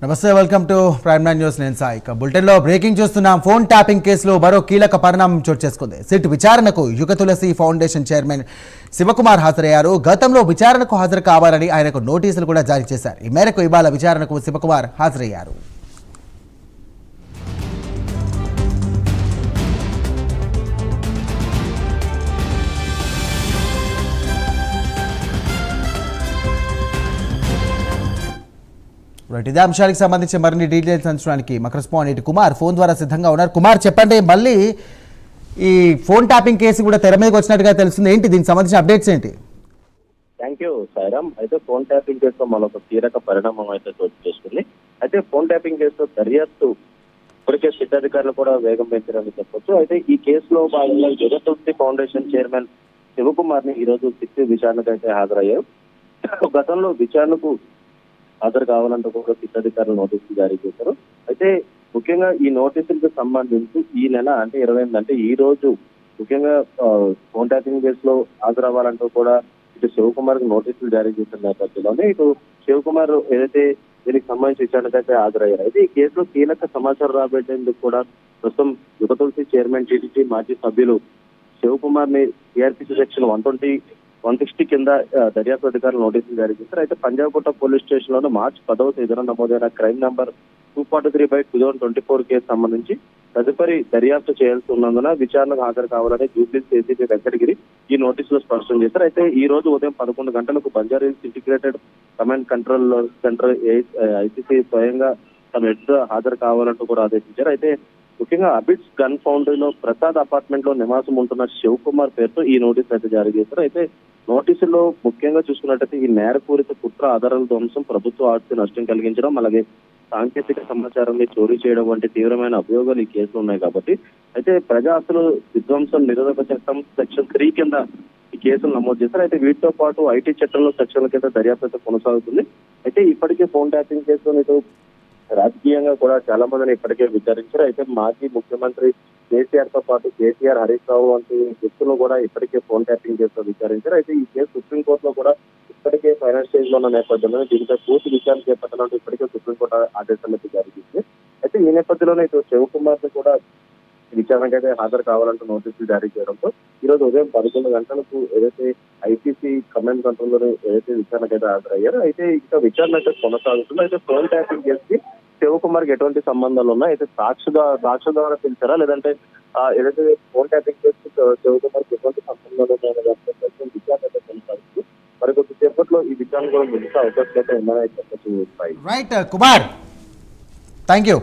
నమస్తే, welcome to prime nine news. నేను సాయి. బులెటిన్లో బ్రేకింగ్ చూస్తున్నాం. ఫోన్ ట్యాపింగ్ కేసులో మరో కీలక పరిణామం చోటు చేసుకుంది. సిట్ విచారణకు యుగ తులసి ఫౌండేషన్ చైర్మన్ శివకుమార్ హాజరయ్యారు. గతంలో విచారణకు హాజరు కావాలని ఆయనకు నోటీసులు కూడా జారీ చేశారు. ఈ మేరకు ఇవాళ విచారణకు శివకుమార్ హాజరయ్యారు. ఇదే అంశానికి సంబంధించి మరిన్ని డీటెయిల్స్ అంచడానికి మా కరెస్పాండెంట్ కుమార్ ఫోన్ ద్వారా సిద్ధంగా ఉన్నారు. కుమార్, చెప్పండి, మళ్ళీ ఈ ఫోన్ ట్యాపింగ్ కేసు కూడా తెర మీదకి వచ్చినట్టుగా తెలుస్తుంది. ఏంటి దీనికి సంబంధించిన అప్డేట్స్ ఏంటి? Thank you Sairam. అయితే ఫోన్ ట్యాపింగ్ కేసులో మరొక కీలక పరిణామం అయితే చోటు చేసుకుంది. అయితే ఫోన్ ట్యాపింగ్ కేసులో దర్యాప్తు ఇప్పటికే సిట్ అధికారులు కూడా వేగం పెంచారని చెప్పొచ్చు. అయితే ఈ కేసులో భాగంగా యుగ తులసి ఫౌండేషన్ చైర్మన్ శివకుమార్ ని ఈ రోజు సిట్ విచారణకు అయితే హాజరయ్యారు. గతంలో విచారణకు హాజరు కావాలంటూ కూడా సిట్ అధికారులు నోటీసులు జారీ చేశారు. అయితే ముఖ్యంగా ఈ నోటీసులకు సంబంధించి ఈ నెల అంటే 28 అంటే ఈ రోజు ముఖ్యంగా ఫోన్ ట్యాపింగ్ కేసులో హాజరవ్వాలంటూ కూడా ఇటు శివకుమార్ కి నోటీసులు జారీ చేసిన నేపథ్యంలోనే ఇటు శివకుమార్ ఏదైతే దీనికి సంబంధించి విచారణకైతే హాజరయ్యారు. అయితే ఈ కేసులో కీలక సమాచారం రాబట్టేందుకు కూడా ప్రస్తుతం యుగ తులసి చైర్మన్ టీటీడీ మాజీ సభ్యులు శివకుమార్ ని సిఆర్పిసి సెక్షన్ 160 కింద దర్యాప్తు అధికారులు నోటీసులు జారీ చేశారు. అయితే పంజాగుట్ట పోలీస్ స్టేషన్ లోనే మార్చి 10వ తేదీన నమోదైన క్రైమ్ నంబర్ 243/2024 కేసు సంబంధించి తదుపరి దర్యాప్తు చేయాల్సి ఉన్నందున విచారణకు హాజరు కావాలని జూబ్లీస్ ఏసీపీ వెంకటగిరి ఈ నోటీసులో స్పష్టం చేశారు. అయితే ఈ రోజు ఉదయం 11 గంటలకు Banjara Hills integrated command control centre ICC స్వయంగా తమ ఎదుట హాజరు కావాలంటూ కూడా ఆదేశించారు. అయితే ముఖ్యంగా అబిడ్స్ గన్ ఫౌండరీలో ప్రసాద్ అపార్ట్మెంట్ లో నివాసం ఉంటున్న శివకుమార్ పేరుతో ఈ నోటీసు అయితే జారీ చేశారు. అయితే నోటీసులో ముఖ్యంగా చూసుకున్నట్టయితే ఈ నేరపూరిత కుట్ర ఆధారాల ధ్వంసం, ప్రభుత్వ ఆస్తి నష్టం కలిగించడం, అలాగే సాంకేతిక సమాచారాన్ని చోరీ చేయడం వంటి తీవ్రమైన అభియోగాలు ఈ కేసులో ఉన్నాయి కాబట్టి అయితే ప్రజా ఆస్తులు విధ్వంసం నిరోధక చట్టం సెక్షన్ 3 కింద ఈ కేసులు నమోదు చేశారు. అయితే వీటితో పాటు ఐటీ చట్టంలో సెక్షన్ల కింద దర్యాప్తు కొనసాగుతుంది. అయితే ఇప్పటికే ఫోన్ ట్యాపింగ్ కేసులో ఇటు రాజకీయంగా కూడా చాలా మందిని ఇప్పటికే విచారించారు. అయితే మాజీ ముఖ్యమంత్రి కేసీఆర్ తో పాటు కేసీఆర్, హరీష్ రావు వంటి వ్యక్తులను కూడా ఇప్పటికే ఫోన్ ట్యాపింగ్ కేసులో విచారించారు. అయితే ఈ కేసు సుప్రీంకోర్టులో కూడా ఇప్పటికే ఫైనల్ స్టేజ్ లో ఉన్న నేపథ్యంలో దీనిపై పూర్తి విచారణ చేపట్టాలంటూ ఇప్పటికే సుప్రీంకోర్టు ఆదేశాలు జారీ చేసింది. అయితే ఈ నేపథ్యంలోనే ఇటు శివకుమార్ ని కూడా విచారణకు అయితే హాజరు కావాలంటూ నోటీసులు జారీ చేయడంతో ఈ రోజు ఉదయం 11 గంటలకు ఏదైతే ఐసీసీ కమాండ్ కంట్రోల్ లో ఏదైతే విచారణకైతే హాజరయ్యారో అయితే ఇంకా విచారణ అయితే కొనసాగుతుంది. అయితే ఫోన్ ట్యాపింగ్ కేసుకి శివకుమార్ కి ఎటువంటి సంబంధాలు ఉన్నాయి, అయితే సాక్షి ద్వారా పిలిచారా లేదంటే ఏదైతే ఫోన్ ట్యాపింగ్ కేసు శివకుమార్ కి ఎటువంటి సంబంధాలు ఉన్నాయని విచారణ అయితే కొనసాగుతుంది. మరి కొద్దిసేపట్లో ఈ విచారణ కూడా ముగిసే అవకాశాలు అయితే ఉన్నాయని చెప్పచ్చు. Right Kumar, thank you.